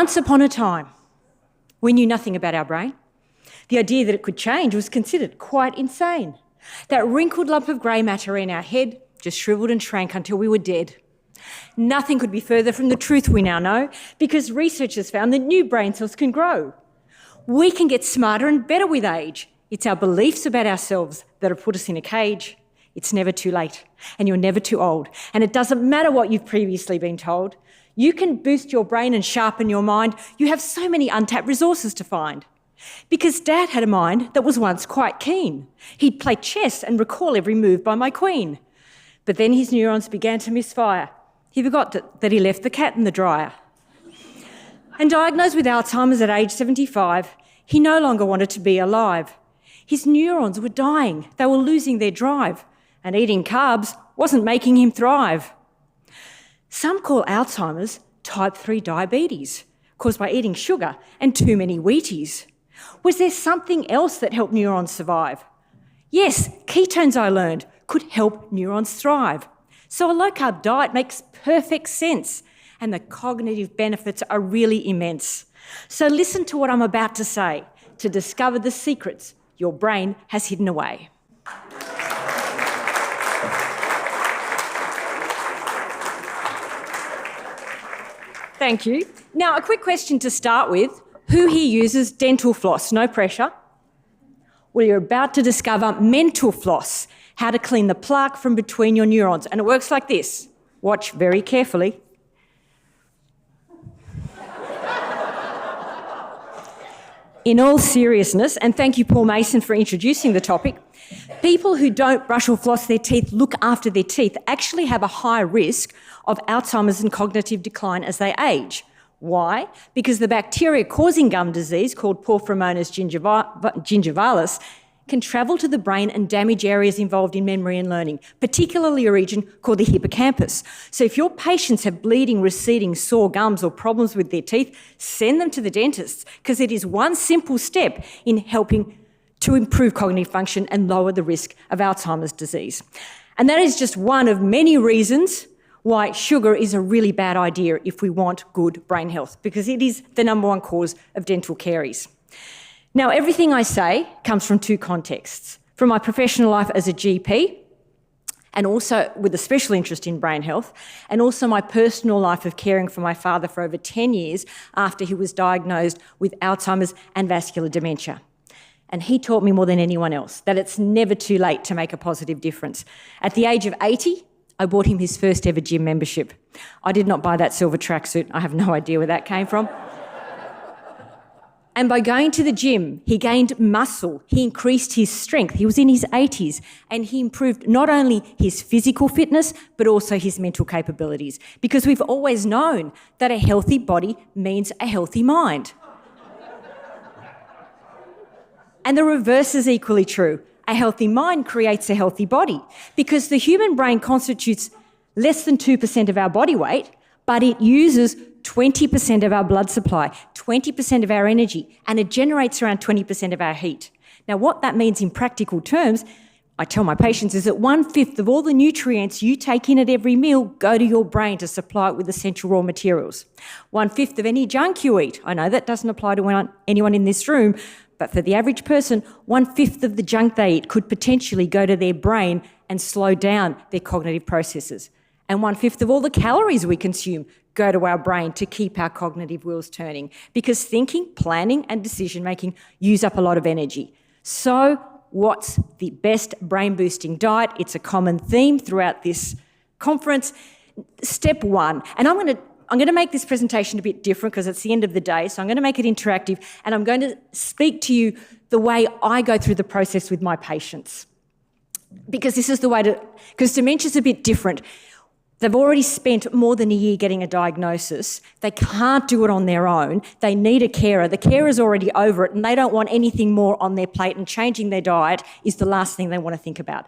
Once upon a time, we knew nothing about our brain. The idea that it could change was considered quite insane. That wrinkled lump of grey matter in our head just shrivelled and shrank until we were dead. Nothing could be further from the truth we now know, because researchers found that new brain cells can grow. We can get smarter and better with age. It's our beliefs about ourselves that have put us in a cage. It's never too late, and you're never too old. And it doesn't matter what you've previously been told. You can boost your brain and sharpen your mind. You have so many untapped resources to find. Because Dad had a mind that was once quite keen. He'd play chess and recall every move by my queen. But then his neurons began to misfire. He forgot that he left the cat in the dryer. And diagnosed with Alzheimer's at age 75, he no longer wanted to be alive. His neurons were dying. They were losing their drive. And eating carbs wasn't making him thrive. Some call Alzheimer's type 3 diabetes, caused by eating sugar and too many Wheaties. Was there something else that helped neurons survive? Yes, ketones, I learned, could help neurons thrive. So a low-carb diet makes perfect sense, and the cognitive benefits are really immense. So listen to what I'm about to say to discover the secrets your brain has hidden away. Thank you. Now, a quick question to start with. Who here uses dental floss? No pressure. Well, you're about to discover mental floss, how to clean the plaque from between your neurons. And it works like this. Watch very carefully. In all seriousness, and thank you, Paul Mason, for introducing the topic, people who don't brush or floss their teeth, look after their teeth, actually have a high risk of Alzheimer's and cognitive decline as they age. Why? Because the bacteria causing gum disease, called Porphyromonas gingivalis, can travel to the brain and damage areas involved in memory and learning, particularly a region called the hippocampus. So if your patients have bleeding, receding, sore gums or problems with their teeth, send them to the dentist, because it is one simple step in helping to improve cognitive function and lower the risk of Alzheimer's disease. And that is just one of many reasons why sugar is a really bad idea if we want good brain health, because it is the number one cause of dental caries. Now, everything I say comes from two contexts. From my professional life as a GP, and also with a special interest in brain health, and also my personal life of caring for my father for over 10 years after he was diagnosed with Alzheimer's and vascular dementia. And he taught me more than anyone else that it's never too late to make a positive difference. At the age of 80, I bought him his first ever gym membership. I did not buy that silver tracksuit. I have no idea where that came from. And by going to the gym, he gained muscle, he increased his strength, he was in his 80s, and he improved not only his physical fitness, but also his mental capabilities. Because we've always known that a healthy body means a healthy mind. And the reverse is equally true. A healthy mind creates a healthy body, because the human brain constitutes less than 2% of our body weight, but it uses 20% of our blood supply, 20% of our energy, and it generates around 20% of our heat. Now, what that means in practical terms, I tell my patients, is that 1/5 of all the nutrients you take in at every meal go to your brain to supply it with essential raw materials. 1/5 of any junk you eat, I know that doesn't apply to anyone in this room, but for the average person, 1/5 of the junk they eat could potentially go to their brain and slow down their cognitive processes. And 1/5 of all the calories we consume go to our brain to keep our cognitive wheels turning, because thinking, planning and decision-making use up a lot of energy. So what's the best brain-boosting diet? It's a common theme throughout this conference. Step one, and I'm going to make this presentation a bit different because it's the end of the day, so I'm going to make it interactive, and I'm going to speak to you the way I go through the process with my patients. Because this is the way because dementia's a bit different. They've already spent more than a year getting a diagnosis. They can't do it on their own. They need a carer. The carer's already over it, and they don't want anything more on their plate, and changing their diet is the last thing they want to think about.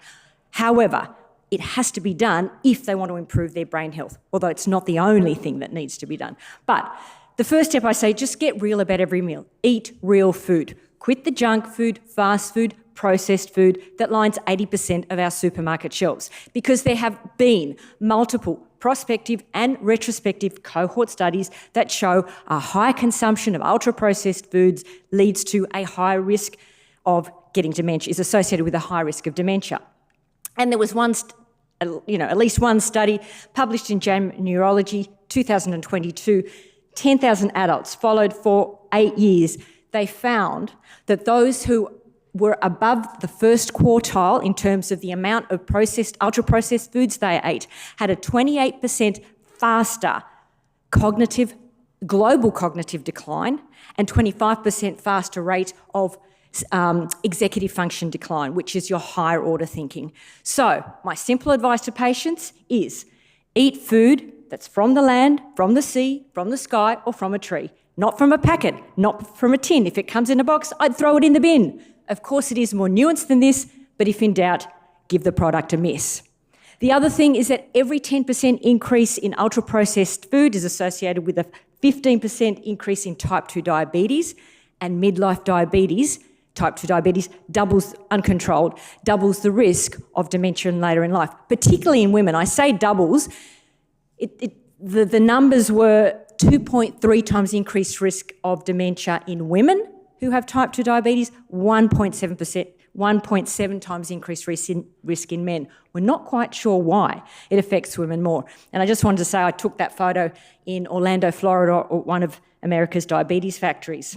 However, it has to be done if they want to improve their brain health, although it's not the only thing that needs to be done. But the first step, I say, just get real about every meal. Eat real food. Quit the junk food, fast food, processed food that lines 80% of our supermarket shelves, because there have been multiple prospective and retrospective cohort studies that show a high consumption of ultra-processed foods leads to a high risk of getting dementia, is associated with a high risk of dementia. And there was at least one study published in JAMA Neurology 2022, 10,000 adults followed for 8 years. They found that those who were above the first quartile in terms of the amount of ultra-processed foods they ate had a 28% faster global cognitive decline and 25% faster rate of executive function decline, which is your higher order thinking. So my simple advice to patients is eat food that's from the land, from the sea, from the sky, or from a tree. Not from a packet, not from a tin. If it comes in a box, I'd throw it in the bin. Of course, it is more nuanced than this, but if in doubt, give the product a miss. The other thing is that every 10% increase in ultra-processed food is associated with a 15% increase in type 2 diabetes, and midlife diabetes, type 2 diabetes, uncontrolled, doubles the risk of dementia later in life, particularly in women. I say doubles. The numbers were 2.3 times increased risk of dementia in women who have type 2 diabetes, 1.7 times increased risk in men. We're not quite sure why it affects women more. And I just wanted to say I took that photo in Orlando, Florida, one of America's diabetes factories.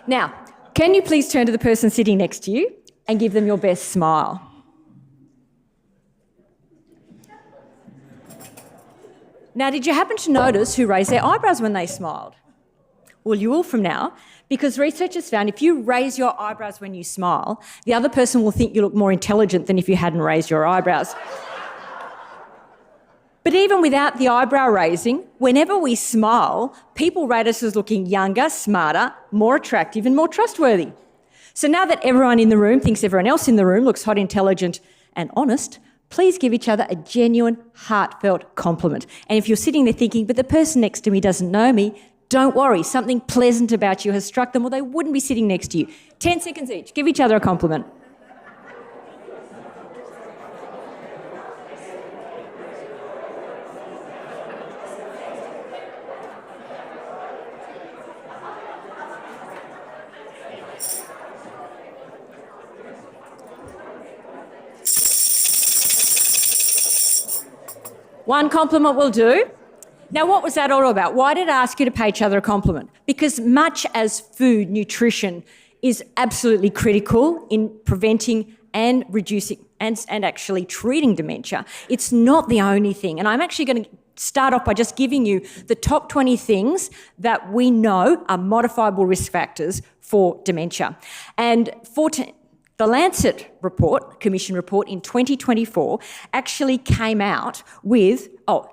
Now, can you please turn to the person sitting next to you and give them your best smile? Now, did you happen to notice who raised their eyebrows when they smiled? Well, you will from now, because researchers found if you raise your eyebrows when you smile, the other person will think you look more intelligent than if you hadn't raised your eyebrows. But even without the eyebrow raising, whenever we smile, people rate us as looking younger, smarter, more attractive and more trustworthy. So now that everyone in the room thinks everyone else in the room looks hot, intelligent and honest, please give each other a genuine, heartfelt compliment. And if you're sitting there thinking, but the person next to me doesn't know me, don't worry, something pleasant about you has struck them or they wouldn't be sitting next to you. 10 seconds each, give each other a compliment. One compliment will do. Now, what was that all about? Why did I ask you to pay each other a compliment? Because much as food, nutrition is absolutely critical in preventing and reducing and actually treating dementia, it's not the only thing. And I'm actually going to start off by just giving you the top 20 things that we know are modifiable risk factors for dementia. And the Lancet report, Commission report in 2024, actually came out with,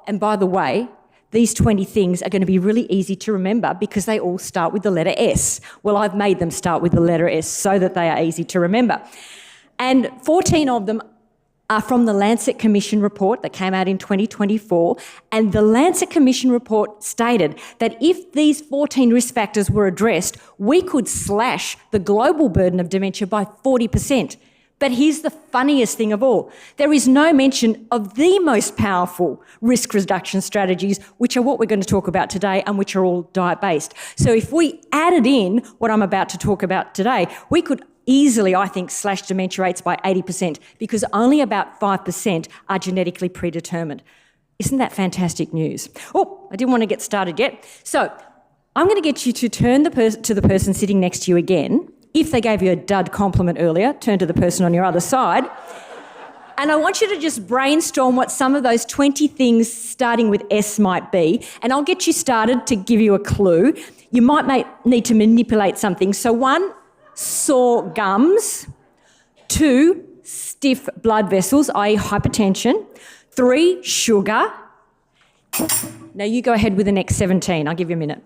and by the way, these 20 things are going to be really easy to remember because they all start with the letter S. Well, I've made them start with the letter S so that they are easy to remember. And 14 of them are from the Lancet Commission report that came out in 2024. And the Lancet Commission report stated that if these 14 risk factors were addressed, we could slash the global burden of dementia by 40%. But here's the funniest thing of all. There is no mention of the most powerful risk reduction strategies, which are what we're going to talk about today and which are all diet-based. So if we added in what I'm about to talk about today, we could easily, I think, slash dementia rates by 80% because only about 5% are genetically predetermined. Isn't that fantastic news? Oh, I didn't want to get started yet. So I'm going to get you to turn to the person sitting next to you again. If they gave you a dud compliment earlier, turn to the person on your other side. And I want you to just brainstorm what some of those 20 things starting with S might be. And I'll get you started to give you a clue. You might need to manipulate something. So 1, sore gums. 2, stiff blood vessels, i.e. hypertension. 3, sugar. Now you go ahead with the next 17. I'll give you a minute.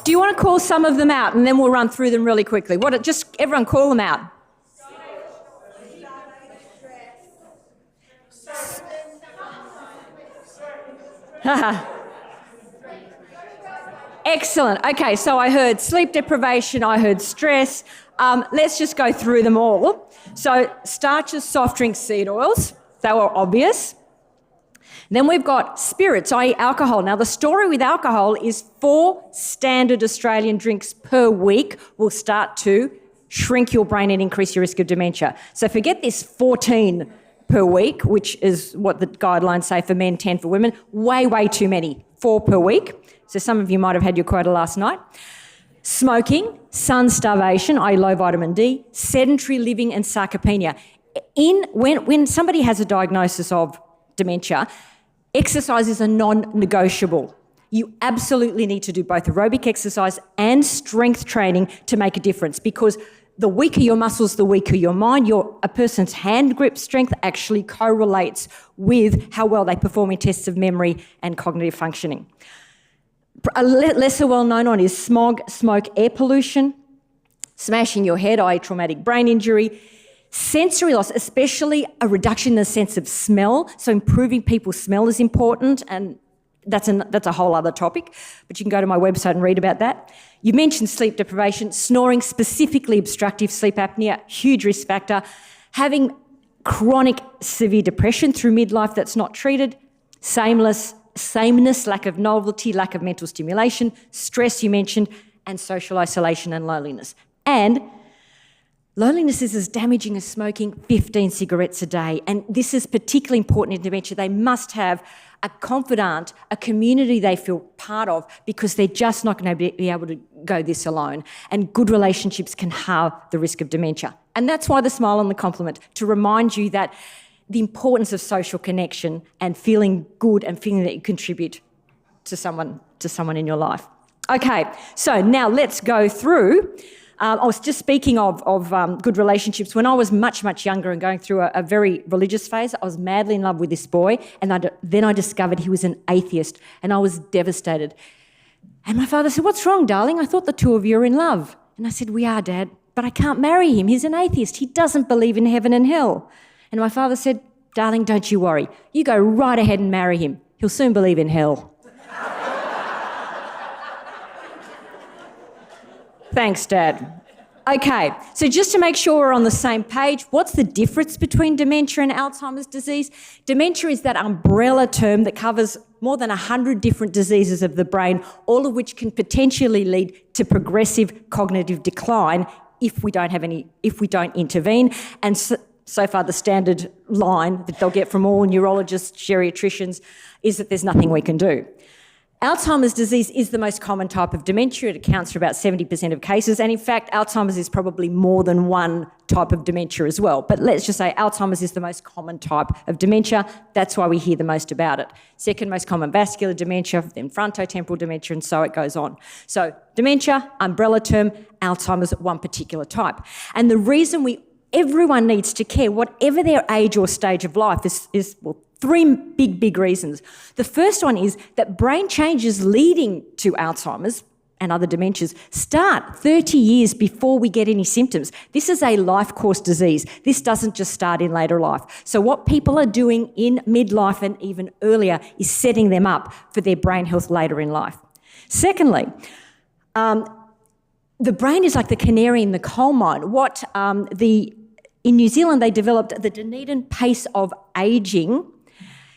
Do you want to call some of them out and then we'll run through them really quickly? Just everyone call them out. Excellent. Okay, so I heard sleep deprivation, I heard stress. Let's just go through them all. So starches, soft drinks, seed oils, they were obvious. Then we've got spirits, i.e. alcohol. Now the story with alcohol is 4 standard Australian drinks per week will start to shrink your brain and increase your risk of dementia. So forget this 14 per week, which is what the guidelines say for men, 10 for women. Way, way too many. 4 per week. So some of you might have had your quota last night. Smoking, sun starvation, i.e. low vitamin D, sedentary living and sarcopenia. When somebody has a diagnosis of dementia, exercise is a non-negotiable. You absolutely need to do both aerobic exercise and strength training to make a difference, because the weaker your muscles, the weaker your mind. A person's hand grip strength actually correlates with how well they perform in tests of memory and cognitive functioning. A lesser well-known one is smog, smoke, air pollution, smashing your head, i.e. traumatic brain injury, sensory loss, especially a reduction in the sense of smell. So improving people's smell is important, and that's a whole other topic, but you can go to my website and read about that. You mentioned sleep deprivation, snoring, specifically obstructive sleep apnea, huge risk factor. Having chronic severe depression through midlife that's not treated, sameness, lack of novelty, lack of mental stimulation, stress you mentioned, and social isolation and loneliness. And loneliness is as damaging as smoking 15 cigarettes a day. And this is particularly important in dementia. They must have a confidant, a community they feel part of, because they're just not going to be able to go this alone. And good relationships can halve the risk of dementia. And that's why the smile and the compliment, to remind you that the importance of social connection and feeling good and feeling that you contribute to someone in your life. Okay, so now let's go through. I was just speaking of good relationships. When I was much, much younger and going through a very religious phase, I was madly in love with this boy, and then I discovered he was an atheist, and I was devastated. And my father said, "What's wrong, darling? I thought the two of you are in love." And I said, "We are, Dad, but I can't marry him. He's an atheist. He doesn't believe in heaven and hell." And my father said, "Darling, don't you worry. You go right ahead and marry him. He'll soon believe in hell." Thanks, Dad. Okay, so just to make sure we're on the same page, what's the difference between dementia and Alzheimer's disease? Dementia is that umbrella term that covers more than 100 different diseases of the brain, all of which can potentially lead to progressive cognitive decline if we don't intervene. And so far the standard line that they'll get from all neurologists, geriatricians, is that there's nothing we can do. Alzheimer's disease is the most common type of dementia. It accounts for about 70% of cases. And in fact, Alzheimer's is probably more than one type of dementia as well. But let's just say Alzheimer's is the most common type of dementia. That's why we hear the most about it. Second most common, vascular dementia, then frontotemporal dementia, and so it goes on. So dementia, umbrella term, Alzheimer's, one particular type. And the reason everyone needs to care, whatever their age or stage of life, is 3 big reasons. The first one is that brain changes leading to Alzheimer's and other dementias start 30 years before we get any symptoms. This is a life course disease. This doesn't just start in later life. So what people are doing in midlife and even earlier is setting them up for their brain health later in life. Secondly, the brain is like the canary in the coal mine. In New Zealand, they developed the Dunedin pace of aging,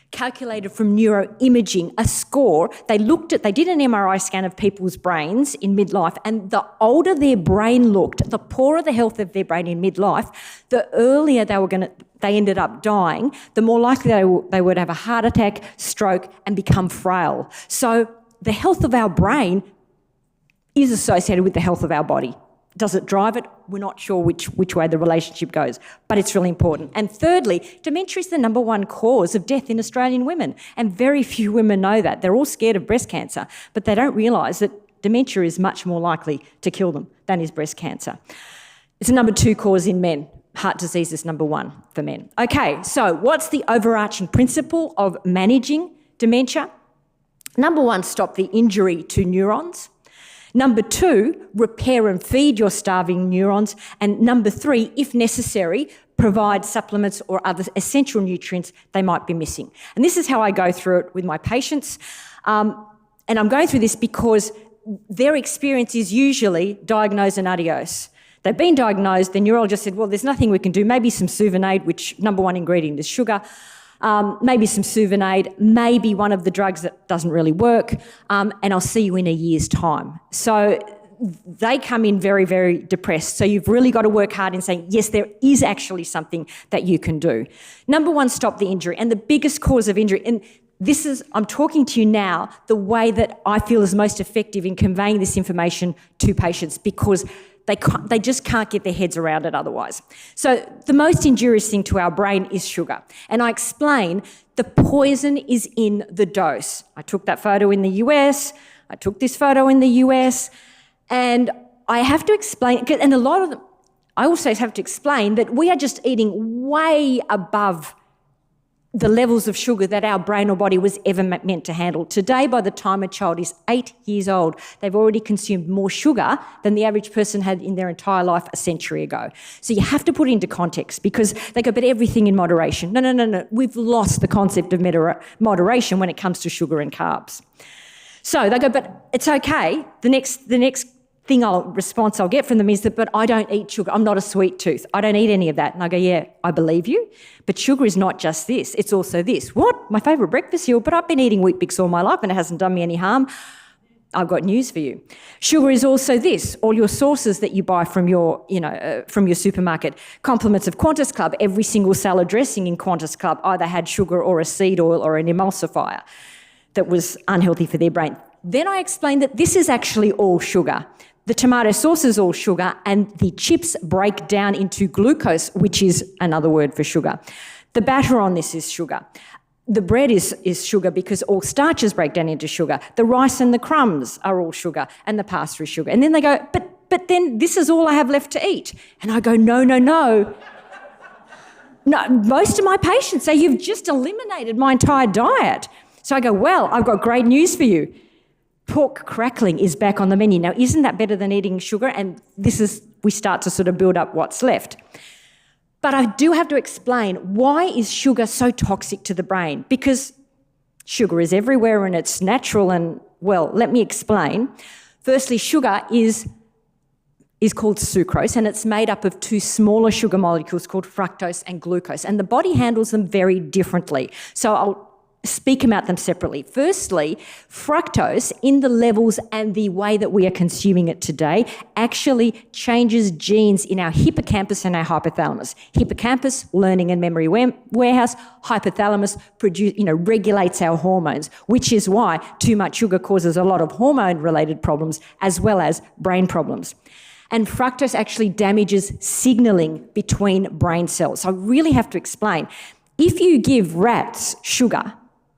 calculated from neuroimaging, a score. They did an MRI scan of people's brains in midlife, and the older their brain looked, the poorer the health of their brain in midlife, the earlier they ended up dying, the more likely they would have a heart attack, stroke, and become frail. So the health of our brain is associated with the health of our body. Does it drive it? We're not sure which way the relationship goes, but it's really important. And thirdly, dementia is the number 1 cause of death in Australian women, and very few women know that. They're all scared of breast cancer, but they don't realise that dementia is much more likely to kill them than is breast cancer. It's the number 2 cause in men. Heart disease is number 1 for men. Okay, so what's the overarching principle of managing dementia? Number 1, stop the injury to neurons. Number 2, repair and feed your starving neurons. And number 3, if necessary, provide supplements or other essential nutrients they might be missing. And this is how I go through it with my patients. And I'm going through this because their experience is usually diagnose and adios. They've been diagnosed, the neurologist said, well, there's nothing we can do, maybe some Suvinade, which number 1 ingredient is sugar, maybe some Suvinade, maybe one of the drugs that doesn't really work, and I'll see you in a year's time. So they come in very, very depressed. So you've really got to work hard in saying, yes, there is actually something that you can do. Number 1, stop the injury. And the biggest cause of injury, and this is, I'm talking to you now, the way that I feel is most effective in conveying this information to patients, because they just can't get their heads around it otherwise. So the most injurious thing to our brain is sugar. And I explain the poison is in the dose. I took that photo in the US, I took this photo in the US, and I have to explain, and a lot of them, I also have to explain that we are just eating way above the levels of sugar that our brain or body was ever meant to handle. Today, by the time a child is 8 years old, they've already consumed more sugar than the average person had in their entire life a century ago. So you have to put it into context, because they go, but everything in moderation. No. We've lost the concept of moderation when it comes to sugar and carbs. So they go, but it's okay. The next response I'll get from them is that, but I don't eat sugar. I'm not a sweet tooth. I don't eat any of that. And I go, yeah, I believe you. But sugar is not just this. It's also this. What? My favourite breakfast cereal, but I've been eating Wheat Bix all my life and it hasn't done me any harm. I've got news for you. Sugar is also this. All your sauces that you buy from your supermarket. Compliments of Qantas Club. Every single salad dressing in Qantas Club either had sugar or a seed oil or an emulsifier that was unhealthy for their brain. Then I explained that this is actually all sugar. The tomato sauce is all sugar, and the chips break down into glucose, which is another word for sugar. The batter on this is sugar. The bread is sugar because all starches break down into sugar. The rice and the crumbs are all sugar, and the pasta is sugar. And then they go, but then this is all I have left to eat. And I go, no. No, most of my patients say, you've just eliminated my entire diet. So I go, well, I've got great news for you. Pork crackling is back on the menu. Now, isn't that better than eating sugar? And we start to sort of build up what's left. But I do have to explain, why is sugar so toxic to the brain? Because sugar is everywhere and it's natural and, well, let me explain. Firstly, sugar is called sucrose, and it's made up of 2 smaller sugar molecules called fructose and glucose, and the body handles them very differently. So I'll speak about them separately. Firstly, fructose, in the levels and the way that we are consuming it today, actually changes genes in our hippocampus and our hypothalamus. Hippocampus, learning and memory warehouse. Hypothalamus regulates our hormones, which is why too much sugar causes a lot of hormone-related problems as well as brain problems. And fructose actually damages signalling between brain cells. So I really have to explain. If you give rats sugar,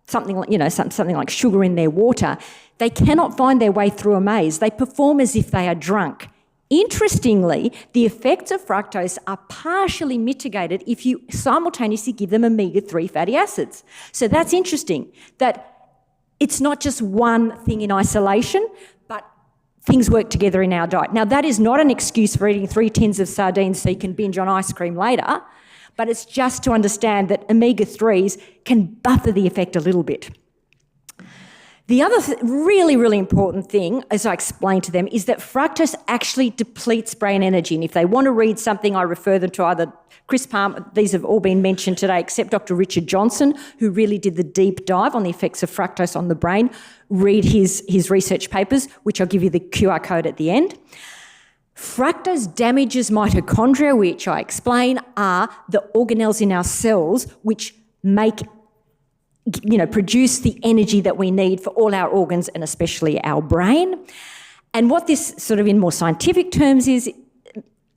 something like sugar in their water, they cannot find their way through a maze. They perform as if they are drunk. Interestingly, the effects of fructose are partially mitigated if you simultaneously give them omega-3 fatty acids. So that's interesting, that it's not just one thing in isolation, but things work together in our diet. Now, that is not an excuse for eating 3 tins of sardines so you can binge on ice cream later, but it's just to understand that omega-3s can buffer the effect a little bit. The other really, really important thing, as I explained to them, is that fructose actually depletes brain energy. And if they want to read something, I refer them to either Chris Palmer, these have all been mentioned today, except Dr. Richard Johnson, who really did the deep dive on the effects of fructose on the brain. Read his research papers, which I'll give you the QR code at the end. Fructose damages mitochondria, which I explain are the organelles in our cells which produce the energy that we need for all our organs and especially our brain. And what this sort of in more scientific terms is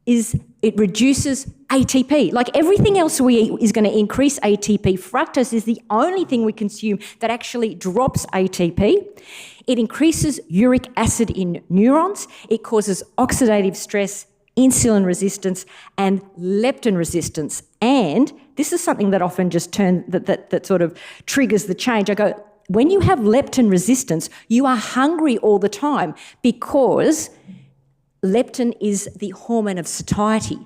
it reduces ATP. Like everything else we eat is going to increase ATP. Fructose is the only thing we consume that actually drops ATP. It increases uric acid in neurons. It causes oxidative stress, insulin resistance, and leptin resistance. And this is something that often just that sort of triggers the change. I go, when you have leptin resistance, you are hungry all the time because leptin is the hormone of satiety.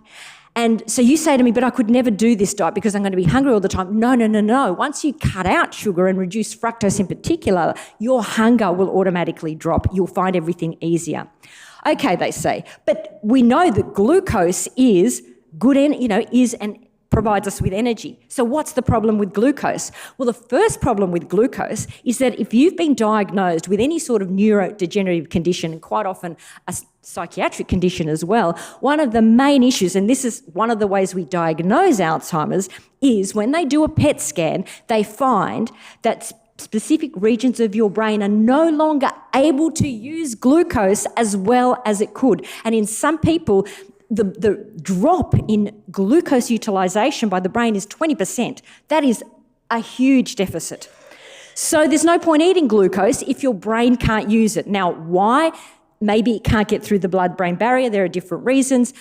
And so you say to me, but I could never do this diet because I'm going to be hungry all the time. No. Once you cut out sugar and reduce fructose in particular, your hunger will automatically drop. You'll find everything easier. Okay, they say, but we know that glucose is good and provides us with energy. So what's the problem with glucose? Well, the first problem with glucose is that if you've been diagnosed with any sort of neurodegenerative condition, and quite often a psychiatric condition as well, one of the main issues, and this is one of the ways we diagnose Alzheimer's, is when they do a PET scan, they find that specific regions of your brain are no longer able to use glucose as well as it could. And in some people, the drop in glucose utilization by the brain is 20%. That is a huge deficit. So there's no point eating glucose if your brain can't use it. Now, why? Maybe it can't get through the blood-brain barrier. There are different reasons.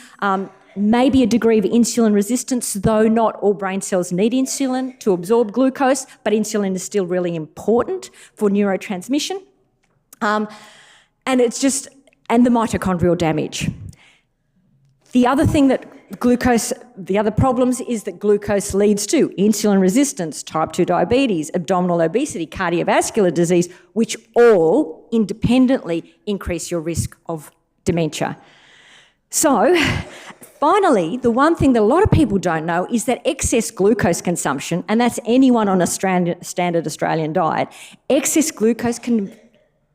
Maybe a degree of insulin resistance, though not all brain cells need insulin to absorb glucose, but insulin is still really important for neurotransmission. And the mitochondrial damage. The other thing the other problems is that glucose leads to insulin resistance, type 2 diabetes, abdominal obesity, cardiovascular disease, which all independently increase your risk of dementia. So, finally, the one thing that a lot of people don't know is that excess glucose consumption, and that's anyone on a standard Australian diet, excess glucose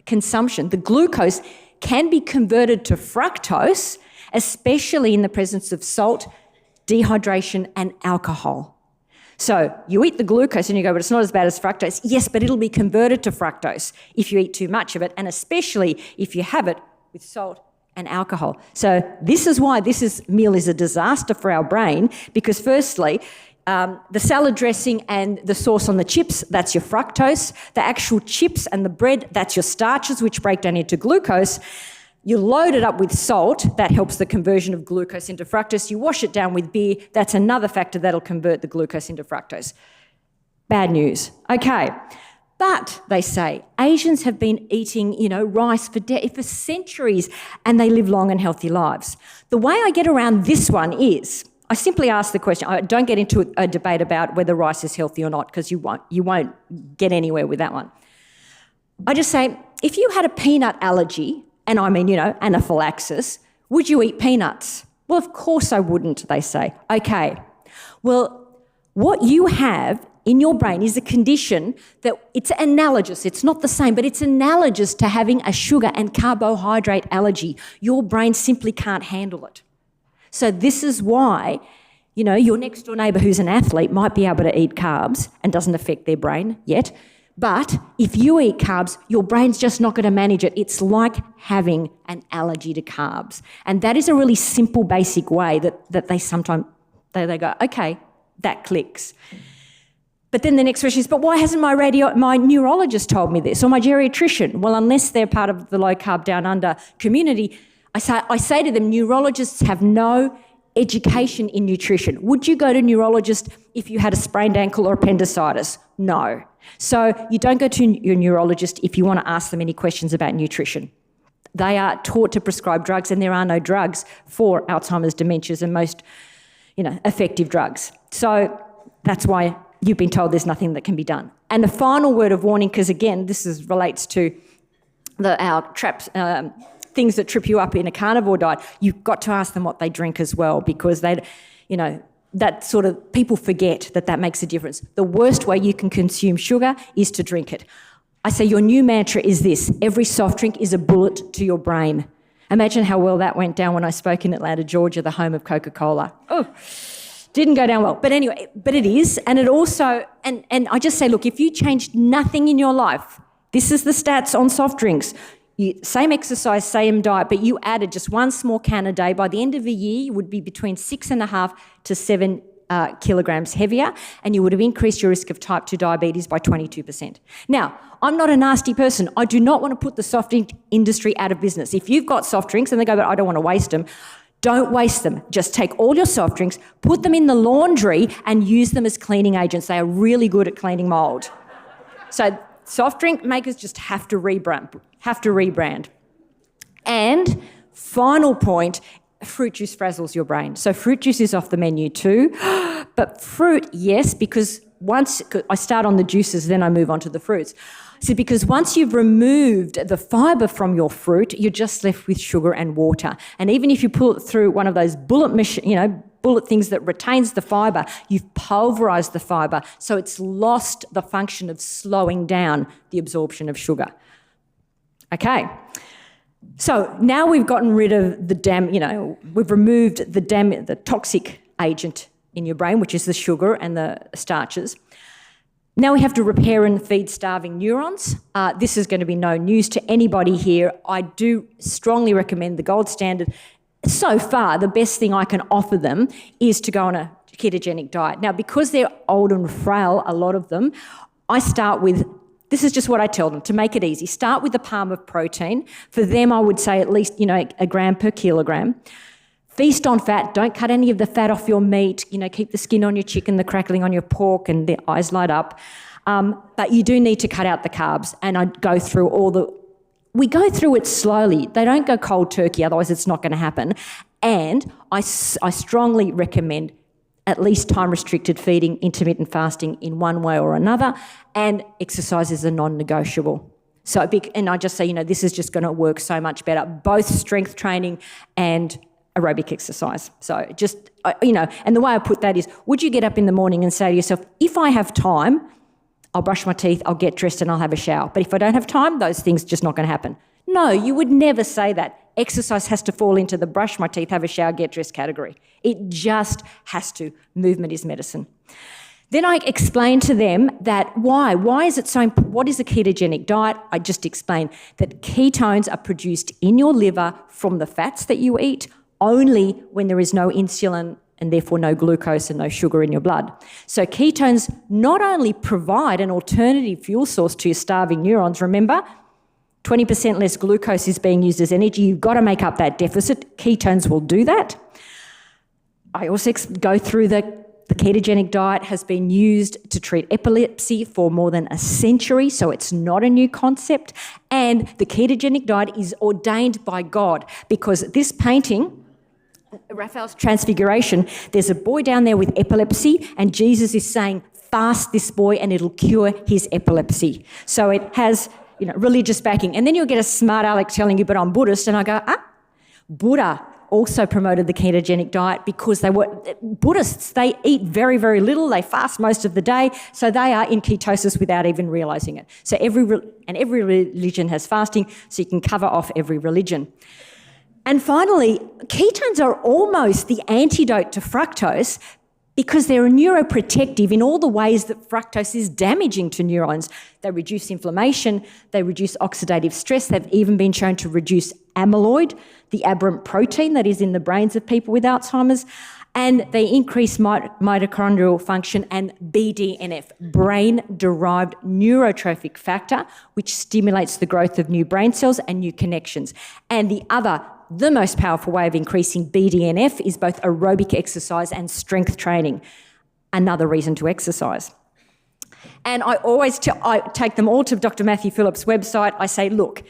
consumption, the glucose can be converted to fructose, especially in the presence of salt, dehydration, and alcohol. So you eat the glucose and you go, but it's not as bad as fructose. Yes, but it'll be converted to fructose if you eat too much of it, and especially if you have it with salt and alcohol. So this is why this meal is a disaster for our brain, because firstly, the salad dressing and the sauce on the chips, that's your fructose. The actual chips and the bread, that's your starches, which break down into glucose. You load it up with salt, that helps the conversion of glucose into fructose. You wash it down with beer, that's another factor that'll convert the glucose into fructose. Bad news. Okay. But, they say, Asians have been eating, rice for centuries, and they live long and healthy lives. The way I get around this one is, I simply ask the question. I don't get into a debate about whether rice is healthy or not, because you won't get anywhere with that one. I just say, if you had a peanut allergy, and I mean, anaphylaxis, would you eat peanuts? Well, of course I wouldn't, they say. Okay. Well, what you have in your brain is a condition that it's analogous. It's not the same, but it's analogous to having a sugar and carbohydrate allergy. Your brain simply can't handle it. So this is why, your next door neighbour who's an athlete might be able to eat carbs and doesn't affect their brain yet. But if you eat carbs, your brain's just not going to manage it. It's like having an allergy to carbs. And that is a really simple, basic way that they sometimes, they go, okay, that clicks. But then the next question is, but why hasn't my neurologist told me this, or my geriatrician? Well, unless they're part of the low carb down under community, I say to them, neurologists have no education in nutrition. Would you go to a neurologist if you had a sprained ankle or appendicitis? No. So you don't go to your neurologist if you want to ask them any questions about nutrition. They are taught to prescribe drugs, and there are no drugs for Alzheimer's, dementias, and most, effective drugs. So that's why you've been told there's nothing that can be done. And the final word of warning, because again, this relates to our traps, things that trip you up in a carnivore diet. You've got to ask them what they drink as well, because that sort of, people forget that makes a difference. The worst way you can consume sugar is to drink it. I say your new mantra is this: every soft drink is a bullet to your brain. Imagine how well that went down when I spoke in Atlanta, Georgia, the home of Coca-Cola. Oh, didn't go down well. But anyway, but it is. And it also, and I just say, look, if you changed nothing in your life, this is the stats on soft drinks, same exercise, same diet, but you added just one small can a day, by the end of a year, you would be between 6.5 to 7 kilograms heavier, and you would have increased your risk of type 2 diabetes by 22%. Now, I'm not a nasty person. I do not want to put the soft drink industry out of business. If you've got soft drinks and they go, but I don't want to waste them, don't waste them. Just take all your soft drinks, put them in the laundry, and use them as cleaning agents. They are really good at cleaning mould. So Soft drink makers just have to rebrand. And final point, fruit juice frazzles your brain. So fruit juice is off the menu too. But fruit, yes, because once I start on the juices, then I move on to the fruits. So because once you've removed the fibre from your fruit, you're just left with sugar and water. And even if you pull it through one of those bullet things that retains the fibre, you've pulverised the fibre, so it's lost the function of slowing down the absorption of sugar. Okay. So now we've gotten rid of we've removed the toxic agent in your brain, which is the sugar and the starches. Now we have to repair and feed starving neurons. This is going to be no news to anybody here. I do strongly recommend the gold standard. So far, the best thing I can offer them is to go on a ketogenic diet. Now, because they're old and frail, a lot of them, I start with, this is just what I tell them, to make it easy. Start with a palm of protein. For them, I would say at least, a gram per kilogram. Feast on fat. Don't cut any of the fat off your meat. Keep the skin on your chicken, the crackling on your pork, and the eyes light up. But you do need to cut out the carbs. And I go through we go through it slowly. They don't go cold turkey, otherwise it's not going to happen. And I strongly recommend at least time-restricted feeding, intermittent fasting in one way or another, and exercise is a non-negotiable. And I just say, this is just going to work so much better, both strength training and aerobic exercise. So just, and the way I put that is, would you get up in the morning and say to yourself, if I have time, I'll brush my teeth, I'll get dressed and I'll have a shower. But if I don't have time, those things just not going to happen. No, you would never say that. Exercise has to fall into the brush my teeth, have a shower, get dressed category. It just has to. Movement is medicine. Then I explain to them that why is it so important? What is a ketogenic diet? I just explained that ketones are produced in your liver from the fats that you eat only when there is no insulin and therefore no glucose and no sugar in your blood. So ketones not only provide an alternative fuel source to your starving neurons, remember, 20% less glucose is being used as energy. You've got to make up that deficit. Ketones will do that. I also go through the ketogenic diet has been used to treat epilepsy for more than a century, so it's not a new concept. And the ketogenic diet is ordained by God because this painting, Raphael's Transfiguration, there's a boy down there with epilepsy and Jesus is saying, fast this boy and it'll cure his epilepsy. So it has religious backing. And then you'll get a smart aleck telling you, but I'm Buddhist. And I go, Buddha also promoted the ketogenic diet because they were Buddhists. They eat very, very little. They fast most of the day. So they are in ketosis without even realising it. So every religion has fasting, so you can cover off every religion. And finally, ketones are almost the antidote to fructose because they're neuroprotective in all the ways that fructose is damaging to neurons. They reduce inflammation, they reduce oxidative stress, they've even been shown to reduce amyloid, the aberrant protein that is in the brains of people with Alzheimer's, and they increase mitochondrial function and BDNF, brain-derived neurotrophic factor, which stimulates the growth of new brain cells and new connections. And the most powerful way of increasing BDNF is both aerobic exercise and strength training. Another reason to exercise. And I always I take them all to Dr. Matthew Phillips' website. I say, look,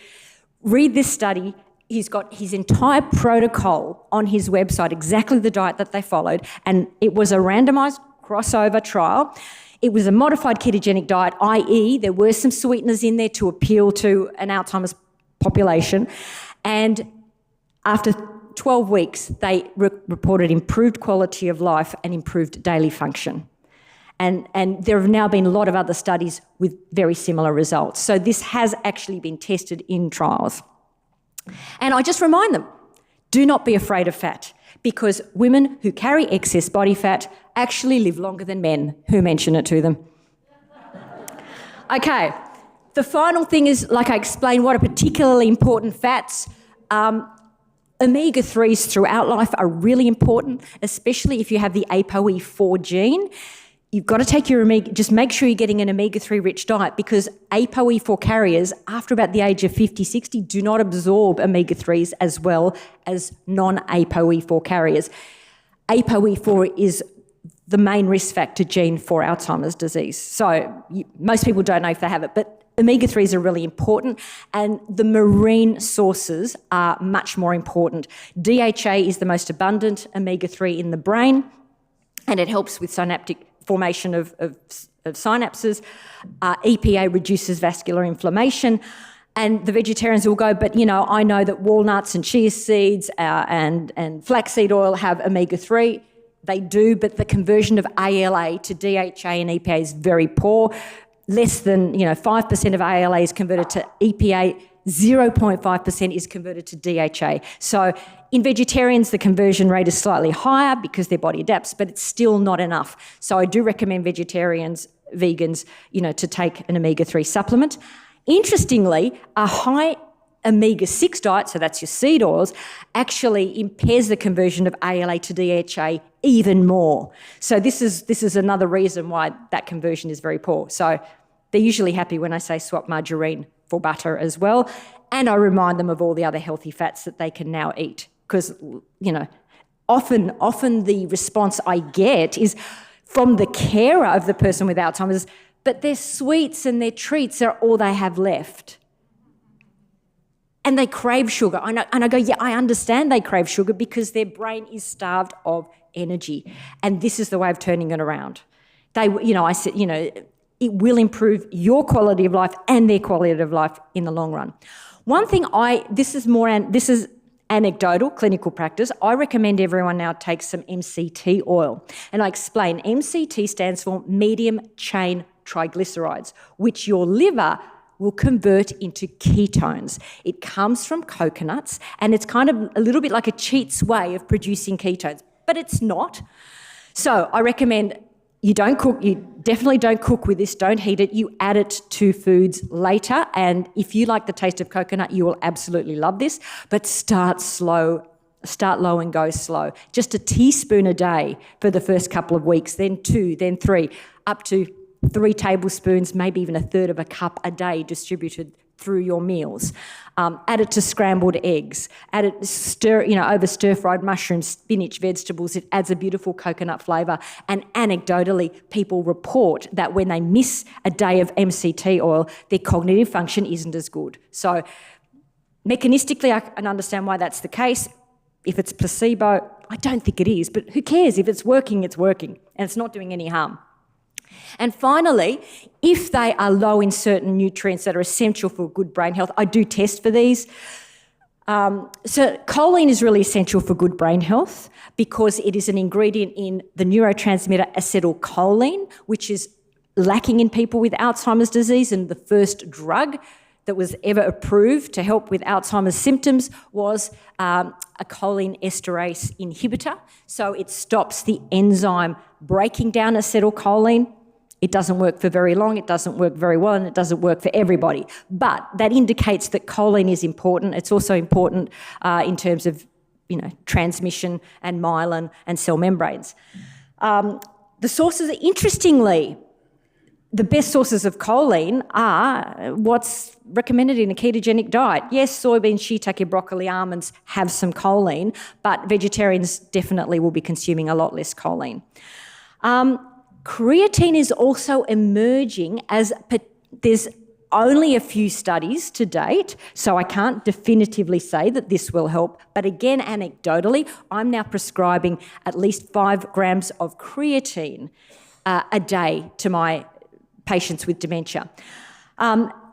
read this study. He's got his entire protocol on his website, exactly the diet that they followed, and it was a randomised crossover trial. It was a modified ketogenic diet, i.e. there were some sweeteners in there to appeal to an Alzheimer's population, and after 12 weeks, they reported improved quality of life and improved daily function. And there have now been a lot of other studies with very similar results. So this has actually been tested in trials. And I just remind them, do not be afraid of fat, because women who carry excess body fat actually live longer than men who mention it to them. Okay, the final thing is, like I explained, what are particularly important fats. Omega-3s throughout life are really important, especially if you have the ApoE4 gene. You've got to take your just make sure you're getting an omega-3 rich diet, because ApoE4 carriers, after about the age of 50, 60, do not absorb omega-3s as well as non-ApoE4 carriers. ApoE4 is the main risk factor gene for Alzheimer's disease. So most people don't know if they have it, but omega-3s are really important, and the marine sources are much more important. DHA is the most abundant omega-3 in the brain, and it helps with synaptic formation of synapses. EPA reduces vascular inflammation. And the vegetarians will go, but, I know that walnuts and chia seeds and flaxseed oil have omega-3. They do, but the conversion of ALA to DHA and EPA is very poor. Less than 5% of ALA is converted to EPA, 0.5% is converted to DHA. So in vegetarians, the conversion rate is slightly higher because their body adapts, but it's still not enough. So I do recommend vegans, to take an omega-3 supplement. Interestingly, a high omega-6 diet, so that's your seed oils, actually impairs the conversion of ALA to DHA even more. So this is another reason why that conversion is very poor. So they're usually happy when I say swap margarine for butter as well. And I remind them of all the other healthy fats that they can now eat. Because, often the response I get is from the carer of the person with Alzheimer's, but their sweets and their treats are all they have left. And they crave sugar. And I go, yeah, I understand they crave sugar because their brain is starved of energy. And this is the way of turning it around. I said, it will improve your quality of life and their quality of life in the long run. One thing this is anecdotal clinical practice, I recommend everyone now take some MCT oil. And I explain, MCT stands for medium chain triglycerides, which your liver will convert into ketones. It comes from coconuts, and it's kind of a little bit like a cheat's way of producing ketones, but it's not. So I recommend you definitely don't cook with this, don't heat it, you add it to foods later, and if you like the taste of coconut, you will absolutely love this, but start low and go slow. Just a teaspoon a day for the first couple of weeks, then 2, then 3, up to 3 tablespoons, maybe even a third of a cup a day distributed through your meals. Add it to scrambled eggs. Add it, over stir-fried mushrooms, spinach, vegetables. It adds a beautiful coconut flavour. And anecdotally, people report that when they miss a day of MCT oil, their cognitive function isn't as good. So mechanistically, I can understand why that's the case. If it's placebo, I don't think it is, but who cares? If it's working, and it's not doing any harm. And finally, if they are low in certain nutrients that are essential for good brain health, I do test for these. So choline is really essential for good brain health because it is an ingredient in the neurotransmitter acetylcholine, which is lacking in people with Alzheimer's disease, and the first drug that was ever approved to help with Alzheimer's symptoms was a choline esterase inhibitor. So it stops the enzyme breaking down acetylcholine. It doesn't work for very long, it doesn't work very well, and it doesn't work for everybody. But that indicates that choline is important. It's also important in terms of, transmission and myelin and cell membranes. The sources, interestingly, the best sources of choline are what's recommended in a ketogenic diet. Yes, soybeans, shiitake, broccoli, almonds have some choline, but vegetarians definitely will be consuming a lot less choline. Creatine is also emerging there's only a few studies to date, so I can't definitively say that this will help. But again, anecdotally, I'm now prescribing at least 5 grams of creatine a day to my patients with dementia.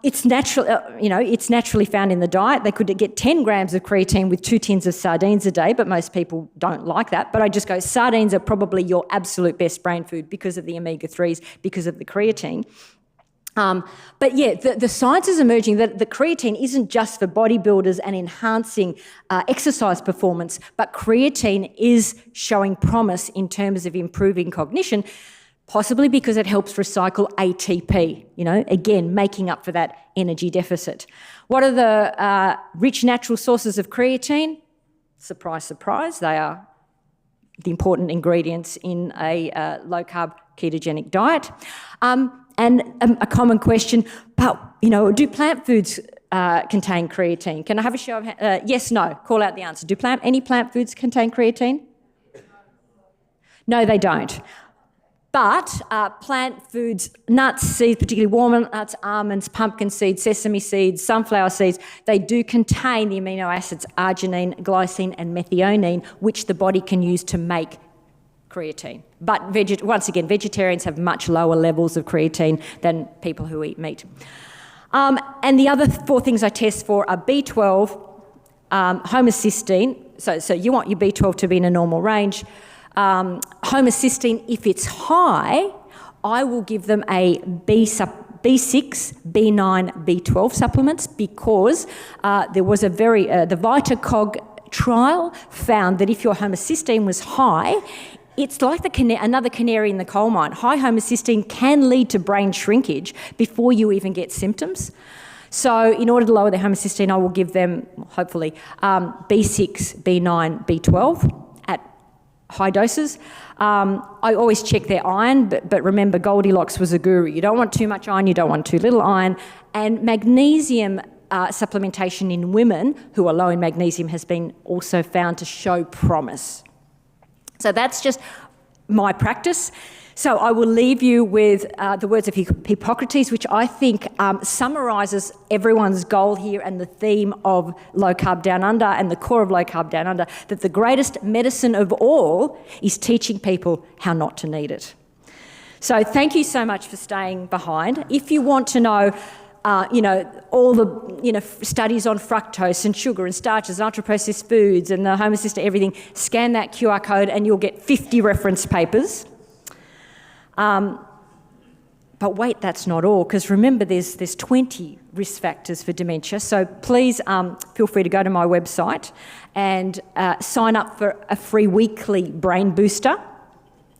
It's naturally found in the diet. They could get 10 grams of creatine with 2 tins of sardines a day, but most people don't like that. But I just go, sardines are probably your absolute best brain food because of the omega-3s, because of the creatine. But yeah, the science is emerging that the creatine isn't just for bodybuilders and enhancing exercise performance, but creatine is showing promise in terms of improving cognition, possibly because it helps recycle ATP, again, making up for that energy deficit. What are the rich natural sources of creatine? Surprise, surprise, they are the important ingredients in a low-carb ketogenic diet. And a common question, but, do plant foods contain creatine? Can I have a show of hands? Yes, no, call out the answer. Do any plant foods contain creatine? No, they don't. But plant foods, nuts, seeds, particularly walnuts, almonds, pumpkin seeds, sesame seeds, sunflower seeds, they do contain the amino acids arginine, glycine and methionine, which the body can use to make creatine. But once again, vegetarians have much lower levels of creatine than people who eat meat. And the other 4 things I test for are B12, homocysteine, so you want your B12 to be in a normal range. Homocysteine, if it's high, I will give them a B6, B9, B12 supplements because there was the VitaCog trial found that if your homocysteine was high, it's like another canary in the coal mine. High homocysteine can lead to brain shrinkage before you even get symptoms. So in order to lower their homocysteine, I will give them, hopefully, B6, B9, B12 at high doses. I always check their iron, but remember Goldilocks was a guru. You don't want too much iron, you don't want too little iron. And magnesium supplementation in women who are low in magnesium has been also found to show promise. So that's just my practice. So I will leave you with the words of Hippocrates, which I think summarises everyone's goal here and the theme of Low Carb Down Under and the core of Low Carb Down Under, that the greatest medicine of all is teaching people how not to need it. So thank you so much for staying behind. If you want to know all the studies on fructose and sugar and starches, ultra-processed foods and the homocysteine, everything, scan that QR code and you'll get 50 reference papers. But wait, that's not all, because remember there's 20 risk factors for dementia. So please feel free to go to my website and sign up for a free weekly brain booster.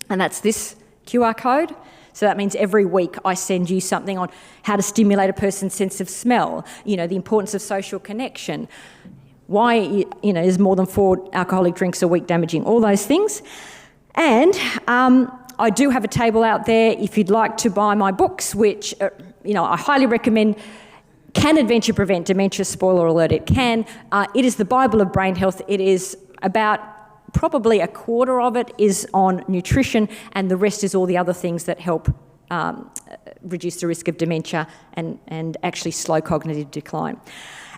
And that's this QR code. So that means every week I send you something on how to stimulate a person's sense of smell, the importance of social connection, why, is more than 4 alcoholic drinks a week damaging, all those things. And I do have a table out there if you'd like to buy my books, which, I highly recommend. Can Adventure Prevent Dementia? Spoiler alert, it can. It is the Bible of brain health. It is about probably a quarter of it is on nutrition and the rest is all the other things that help reduce the risk of dementia and actually slow cognitive decline.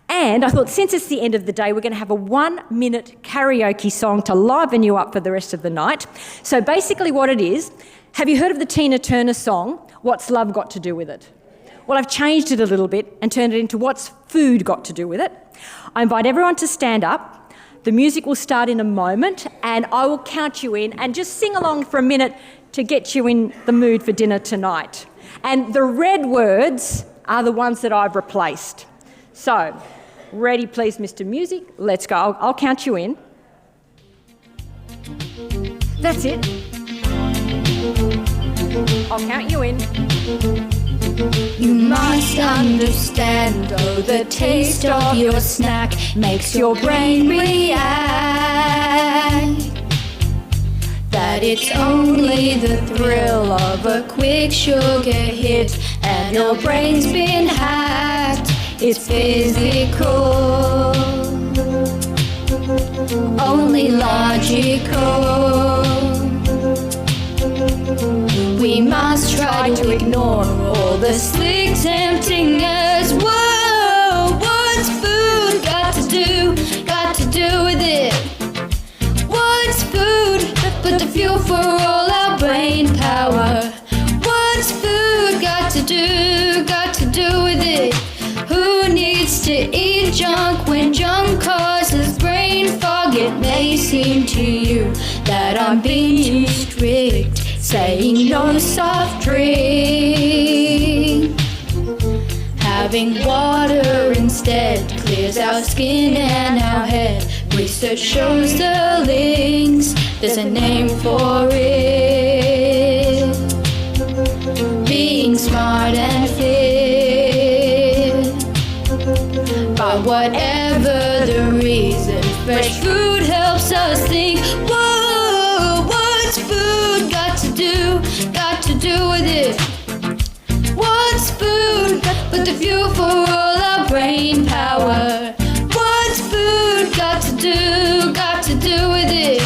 And I thought, since it's the end of the day, we're going to have a 1-minute karaoke song to liven you up for the rest of the night. So basically what it is, have you heard of the Tina Turner song, What's Love Got to Do With It? Well, I've changed it a little bit and turned it into What's Food Got to Do With It? I invite everyone to stand up. The music will start in a moment and I will count you in and just sing along for a minute to get you in the mood for dinner tonight. And the red words are the ones that I've replaced. So, ready please, Mr. Music? Let's go. I'll count you in. That's it. I'll count you in. You must understand, oh, the taste of your snack makes your brain react. That it's only the thrill of a quick sugar hit, and your brain's been hacked. It's physical, only logical. We must try to ignore all the slick temptingness. Whoa, what's food got to do with it? What's food but the fuel for all our brain power? What's food got to do with it? Who needs to eat junk when junk causes brain fog? It may seem to you that I'm being too strict, saying no soft drink. Having water instead clears our skin and our head. Research shows the links, there's a name for it. Being smart and fit. But whatever the reason, fresh food helps us think. Whoa, what's food got to do with it? What's food but the fuel for all our brain power? What's food got to do with it?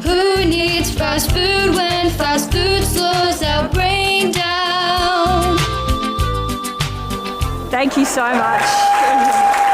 Who needs fast food when fast food slows our brain down. Thank you so much.